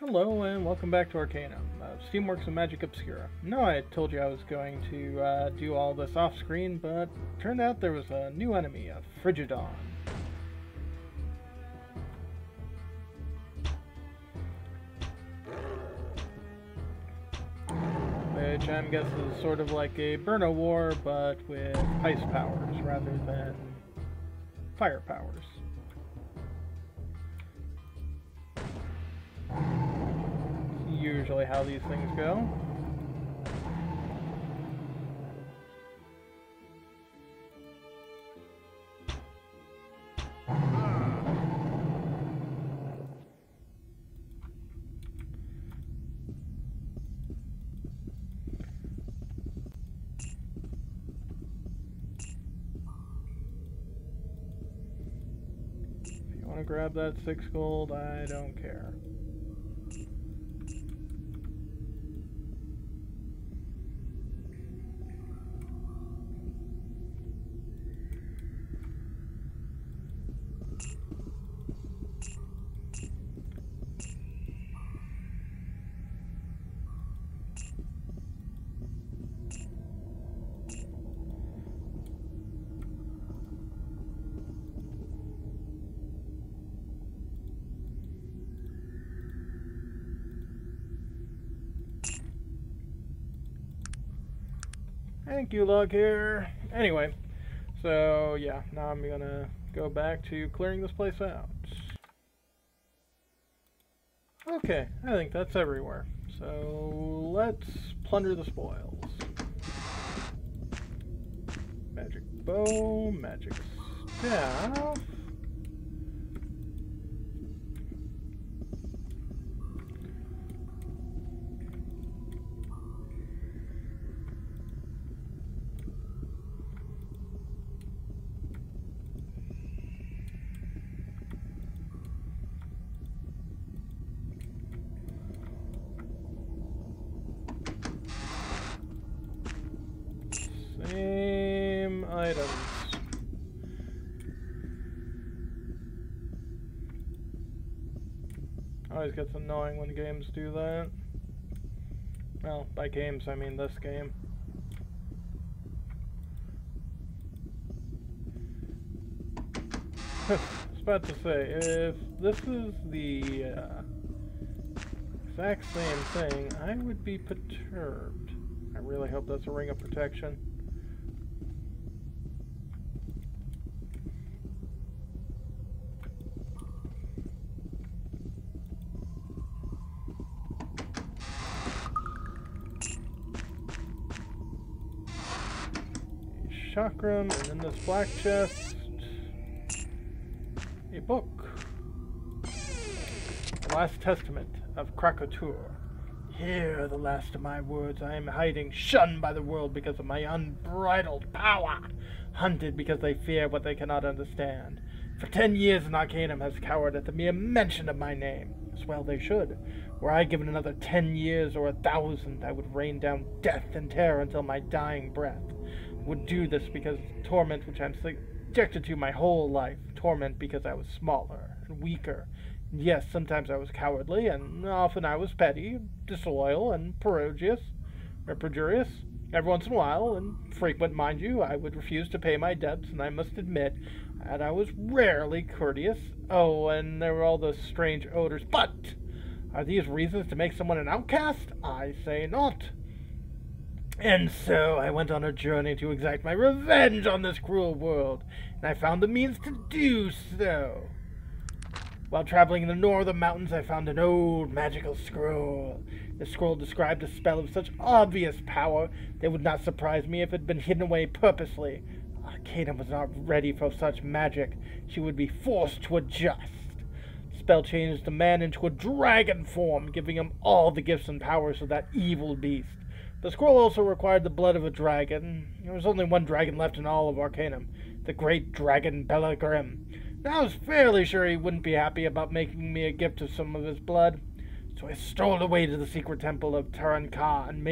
Hello and welcome back to Arcanum, Steamworks and Magic Obscura. No, I told you I was going to do all this off-screen, but turned out there was a new enemy, a Frigidon. Which I'm guessing is sort of like a Burno War, but with ice powers rather than fire powers. Usually how these things go. If you want to grab that 6 gold, I don't care. Thank you, Lug here. Anyway, so yeah, now I'm gonna go back to clearing this place out. Okay, I think that's everywhere. So let's plunder the spoils. Magic bow, magic staff. Same items. Always gets annoying when games do that. Well, by games I mean this game. I was about to say, if this is the exact same thing, I would be perturbed. I really hope that's a ring of protection. Chakram, and in this black chest, a book. The Last Testament of Krakatour. Hear the last of my words. I am hiding, shunned by the world because of my unbridled power, hunted because they fear what they cannot understand. For 10 years an Arcanum has cowered at the mere mention of my name, as well they should. Were I given another 10 years or 1,000, I would rain down death and terror until my dying breath. I would do this because torment which I'm subjected to my whole life, torment because I was smaller and weaker. And yes, sometimes I was cowardly, and often I was petty, disloyal, and perjurious. Every once in a while, and frequent, mind you, I would refuse to pay my debts, and I must admit that I was rarely courteous. Oh, and there were all those strange odors. But are these reasons to make someone an outcast? I say not. And so I went on a journey to exact my revenge on this cruel world, and I found the means to do so. While traveling in the northern mountains, I found an old magical scroll. The scroll described a spell of such obvious power that it would not surprise me if it had been hidden away purposely. Arcanum was not ready for such magic. She would be forced to adjust. The spell changed the man into a dragon form, giving him all the gifts and powers of that evil beast. The scroll also required the blood of a dragon. There was only one dragon left in all of Arcanum, the great dragon Belagrim. I was fairly sure he wouldn't be happy about making me a gift of some of his blood. So I stole away to the secret temple of Taranka and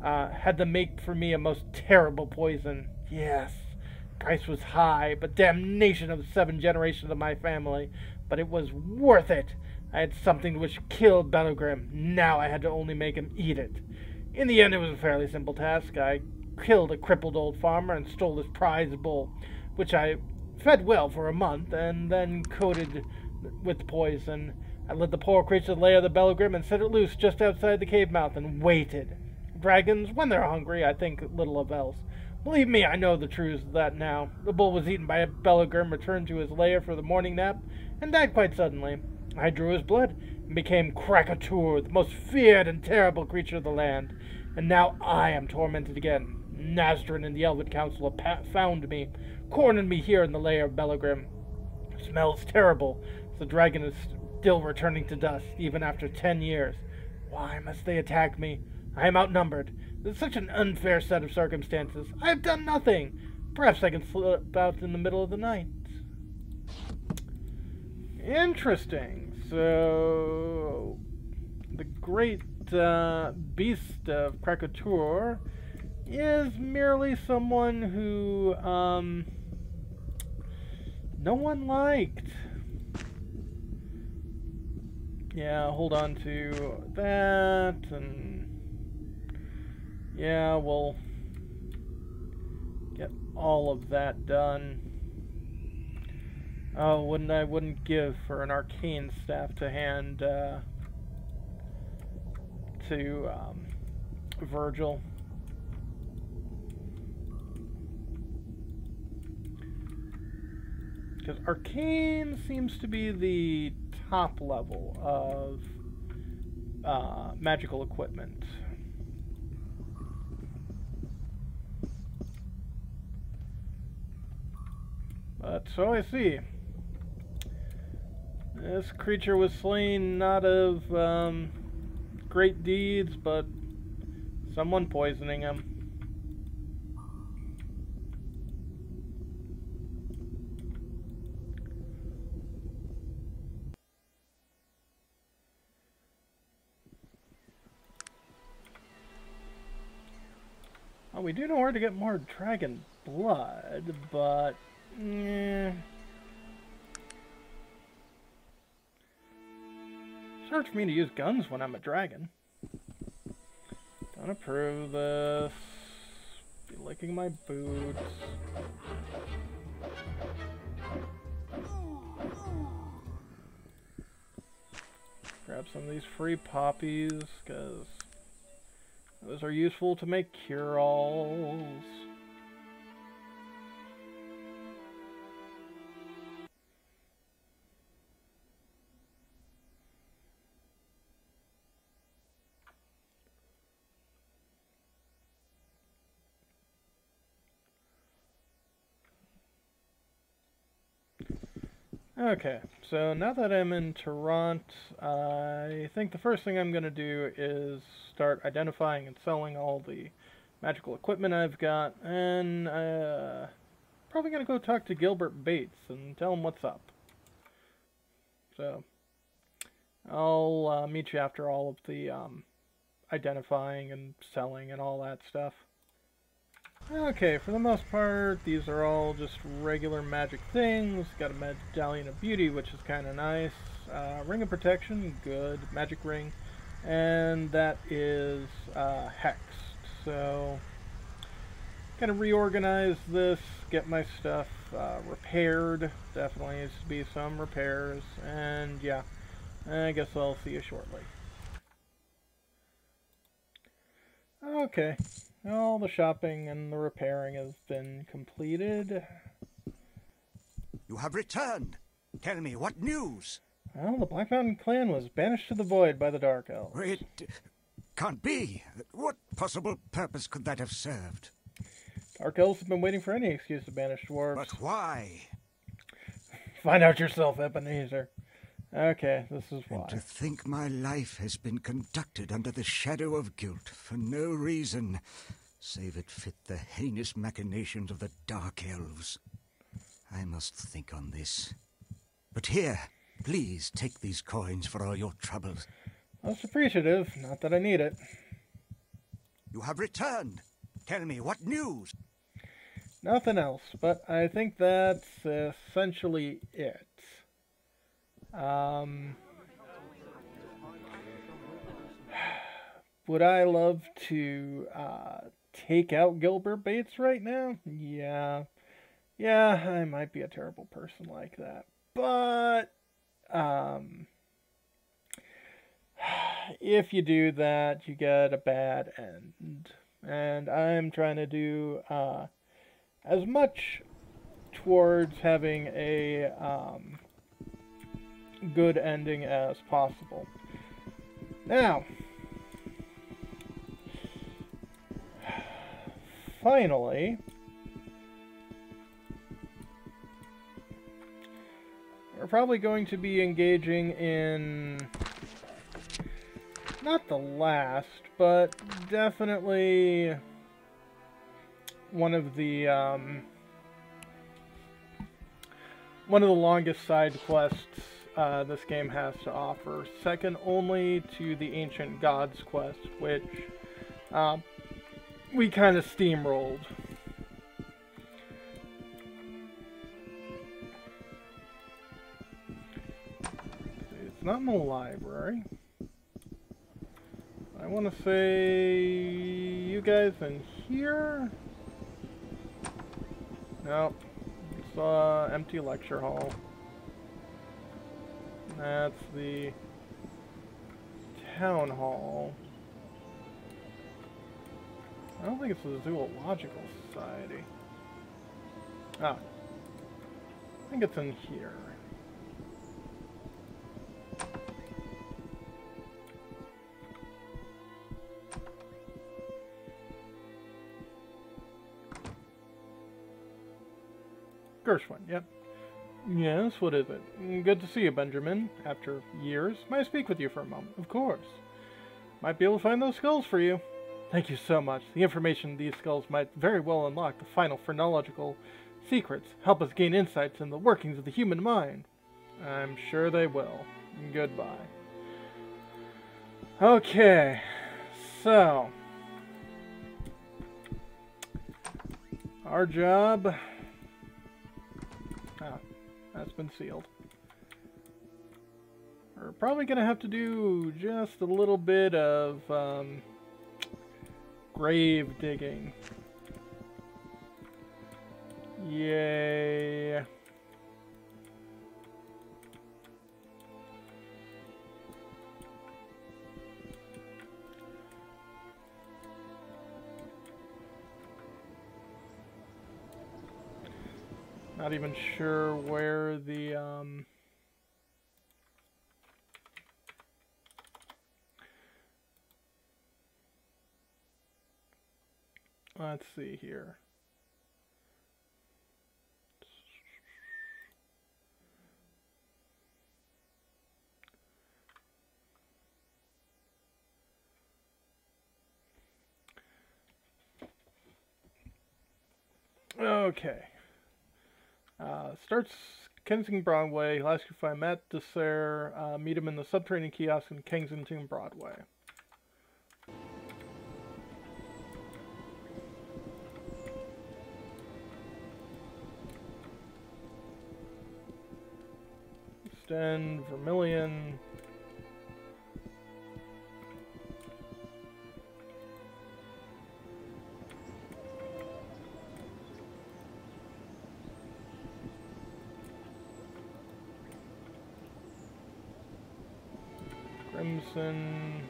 had them make for me a most terrible poison. Yes, the price was high, but damnation of 7 generations of my family. But it was worth it. I had something which killed Bellegrim. Now I had to only make him eat it. In the end, it was a fairly simple task. I killed a crippled old farmer and stole his prize bull, which I fed well for a month, and then coated with poison. I led the poor creature to the lair of the Bellegrim and set it loose just outside the cave mouth and waited. Dragons, when they're hungry, I think little of else. Believe me, I know the truth of that now. The bull was eaten by a Bellegrim, returned to his lair for the morning nap, and died quite suddenly. I drew his blood and became Krakatur, the most feared and terrible creature of the land. And now I am tormented again. Nazrin and the Elven Council have found me, cornered me here in the lair of Bellegrim. It smells terrible. The dragon is still returning to dust, even after 10 years. Why must they attack me? I am outnumbered. It's such an unfair set of circumstances. I have done nothing. Perhaps I can slip out in the middle of the night. Interesting. So, the great beast of Krakatur is merely someone who no one liked. Yeah, hold on to that, and yeah, we'll get all of that done. Oh, wouldn't give for an arcane staff to hand to Virgil. Because arcane seems to be the top level of magical equipment. But so I see. This creature was slain not of great deeds, but someone poisoning him. Well, we do know where to get more dragon blood, but it's hard for me to use guns when I'm a dragon. Don't approve this. Be licking my boots. Grab some of these free poppies, because those are useful to make cure-alls. Okay, so now that I'm in Toronto, I think the first thing I'm going to do is start identifying and selling all the magical equipment I've got, and probably going to go talk to Gilbert Bates and tell him what's up. So, I'll meet you after all of the identifying and selling and all that stuff. Okay, for the most part, these are all just regular magic things. Got a Medallion of Beauty, which is kind of nice. Ring of Protection, good. Magic Ring. And that is hexed. So, kind of reorganize this, get my stuff repaired. Definitely needs to be some repairs. And yeah, I guess I'll see you shortly. Okay. All the shopping and the repairing has been completed. You have returned. Tell me, what news? Well, the Black Mountain clan was banished to the void by the Dark Elves. It can't be. What possible purpose could that have served? Dark Elves have been waiting for any excuse to banish dwarves. But why? Find out yourself, Ebenezer. Okay, this is why. And to think my life has been conducted under the shadow of guilt for no reason, save it fit the heinous machinations of the Dark Elves. I must think on this. But here, please take these coins for all your troubles. Most appreciative, not that I need it. You have returned. Tell me, what news? Nothing else, but I think that's essentially it. Would I love to take out Gilbert Bates right now? Yeah. Yeah, I might be a terrible person like that. But if you do that, you get a bad end. And I'm trying to do as much towards having a good ending as possible. Now, finally, we're probably going to be engaging in not the last, but definitely one of the longest side quests this game has to offer, second only to the Ancient Gods quest, which we kind of steamrolled. It's not in the library. I want to say you guys in here? Nope. It's empty lecture hall. That's the town hall. I don't think it's the Zoological Society. Ah. I think it's in here. Gershwin, yep. Yes, what is it? Good to see you, Benjamin. After years, may I speak with you for a moment? Of course. Might be able to find those skulls for you. Thank you so much. The information in these skulls might very well unlock the final phrenological secrets, help us gain insights in the workings of the human mind. I'm sure they will. Goodbye. Okay, so our job... Ah, that's been sealed. We're probably going to have to do just a little bit of grave digging. Yay. Not even sure where the let's see here. Okay. Starts Kensington Broadway. He'll ask you if I met Dessert. Meet him in the subterranean kiosk in Kensington Broadway. Sten, Vermilion. Crimson.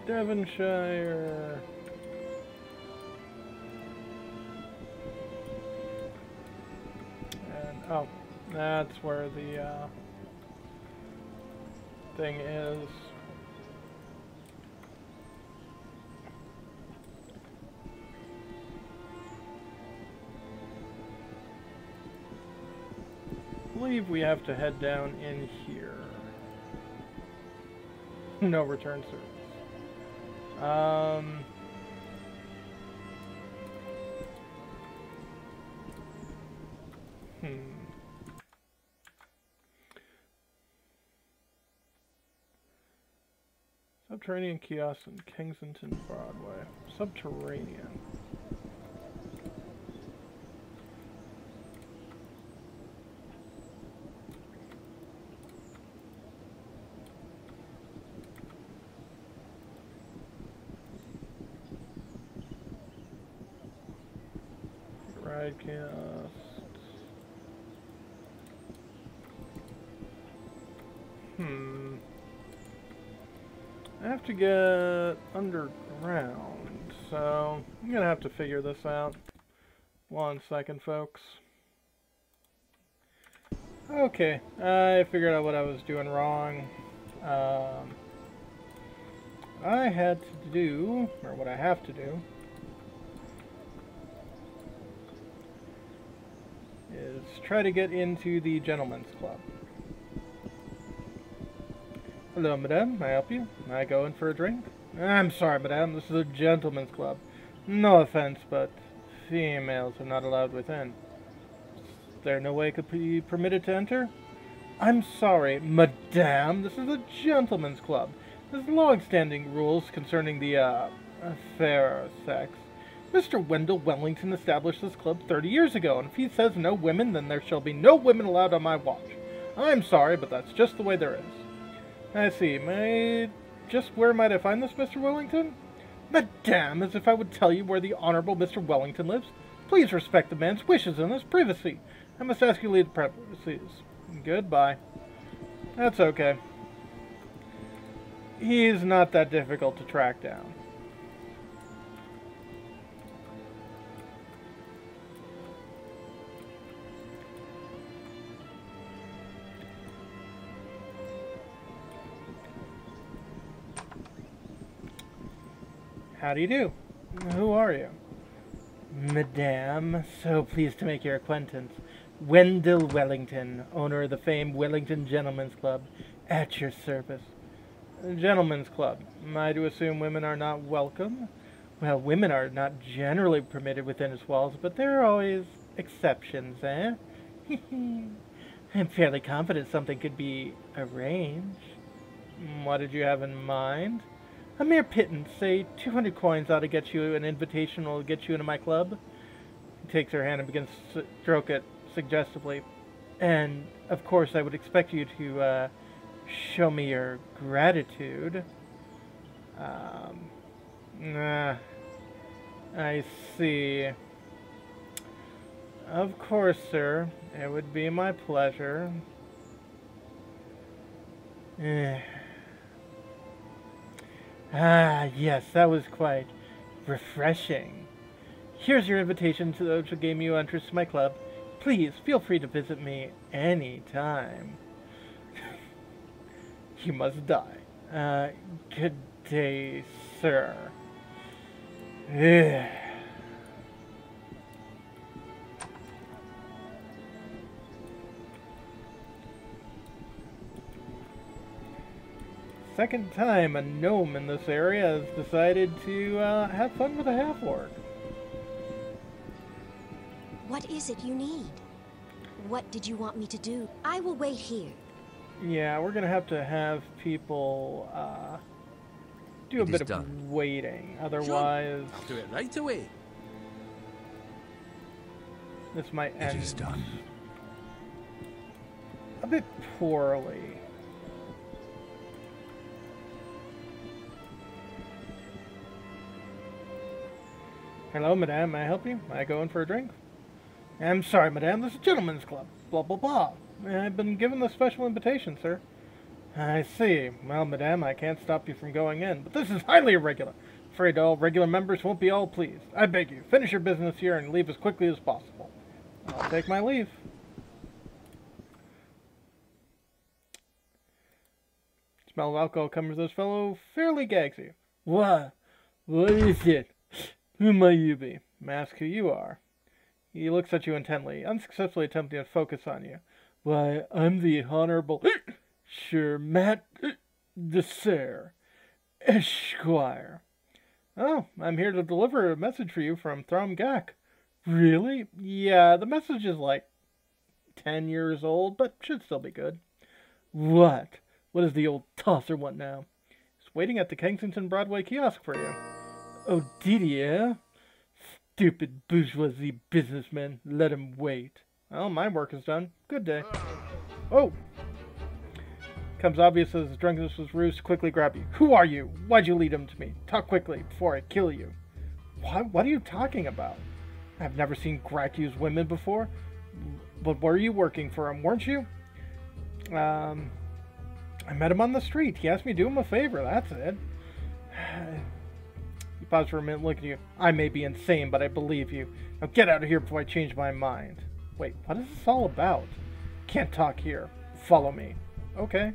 Devonshire. And, oh, that's where the thing is. I believe we have to head down in here. No return service. Subterranean kiosk in Kensington Broadway. Subterranean. Broadcast. I have to get underground, so I'm gonna have to figure this out. 1 second, folks. Okay, I figured out what I was doing wrong. I had to do, or what I have to do, is try to get into the Gentleman's Club. Hello, madame. May I help you? May I go in for a drink? I'm sorry, madame. This is a gentleman's club. No offense, but females are not allowed within. Is there no way I could be permitted to enter? I'm sorry, madame. This is a gentleman's club. There's long-standing rules concerning the, fair sex. Mr. Wendell Wellington established this club 30 years ago, and if he says no women, then there shall be no women allowed on my watch. I'm sorry, but that's just the way there is. I see. Where might I find this, Mr. Wellington? Madame, as if I would tell you where the Honorable Mr. Wellington lives. Please respect the man's wishes and his privacy. I must ask you to leave the premises. Goodbye. That's okay. He's not that difficult to track down. How do you do? Who are you? Madame, so pleased to make your acquaintance. Wendell Wellington, owner of the famed Wellington Gentlemen's Club, at your service. Gentlemen's Club. Am I to assume women are not welcome? Well, women are not generally permitted within its walls, but there are always exceptions, eh? I'm fairly confident something could be arranged. What did you have in mind? A mere pittance, say 200 coins ought to get you an invitation, will get you into my club. He takes her hand and begins to stroke it suggestively. And, of course, I would expect you to, show me your gratitude. I see. Of course, sir. It would be my pleasure. Ah, yes, that was quite refreshing. Here's your invitation to those who gave you entrance to my club. Please, feel free to visit me any time. You must die. Good day, sir. Second time a gnome in this area has decided to have fun with a half-orc. What is it you need? What did you want me to do? I will wait here. Yeah, we're gonna have to have people do a bit of waiting. Otherwise, I'll do it right away. This might end It is done. a bit poorly. Hello, madame. May I help you? May I go in for a drink? I'm sorry, madame. This is a gentleman's club. Blah, blah, blah. I've been given the special invitation, sir. I see. Well, madame, I can't stop you from going in, but this is highly irregular. Afraid all regular members won't be all pleased. I beg you, finish your business here and leave as quickly as possible. I'll take my leave. Smell of alcohol comes to this fellow, fairly gags you. What? What is it? Who might you be? Ask who you are. He looks at you intently, unsuccessfully attempting to focus on you. Why, I'm the Honorable Sir Matt Desser, Esquire. Oh, I'm here to deliver a message for you from Thromgak. Really? Yeah, the message is like 10 years old, but should still be good. What? What does the old tosser want now? He's waiting at the Kensington Broadway kiosk for you. Oh, did he, eh? Stupid bourgeoisie businessman. Let him wait. Well, my work is done. Good day. Oh! Comes obvious as his drunkenness was ruse to quickly grab you. Who are you? Why'd you lead him to me? Talk quickly before I kill you. What are you talking about? I've never seen Grak use women before. But were you working for him, weren't you? I met him on the street. He asked me to do him a favor, that's it. He paused for a minute, looking at you. I may be insane, but I believe you. Now get out of here before I change my mind. Wait, what is this all about? Can't talk here. Follow me. Okay.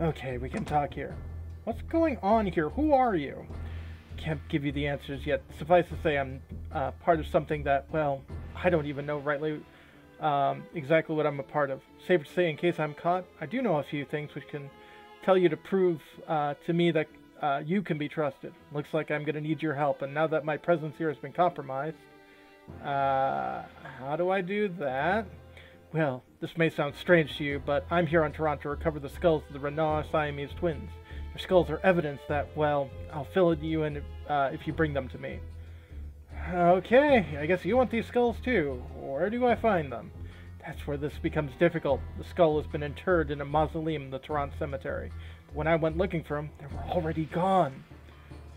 Okay, we can talk here. What's going on here? Who are you? Can't give you the answers yet. Suffice to say, I'm part of something that, well, I don't even know rightly exactly what I'm a part of. Safe to say, in case I'm caught, I do know a few things which can tell you to prove to me that you can be trusted. Looks like I'm going to need your help, and now that my presence here has been compromised, how do I do that? Well, this may sound strange to you, but I'm here on Toronto to recover the skulls of the Renault Siamese twins. Their skulls are evidence that, well, I'll fill you in if you bring them to me. Okay, I guess you want these skulls too. Where do I find them? That's where this becomes difficult. The skull has been interred in a mausoleum in the Toronto cemetery. But when I went looking for them, they were already gone.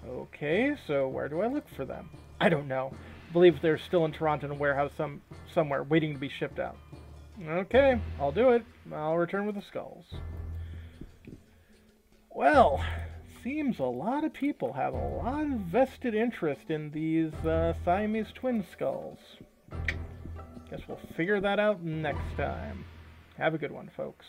Okay, so where do I look for them? I don't know. I believe they're still in Toronto in a warehouse somewhere, waiting to be shipped out. Okay, I'll do it. I'll return with the skulls. Well, seems a lot of people have a lot of vested interest in these Siamese twin skulls. Guess we'll figure that out next time. Have a good one, folks.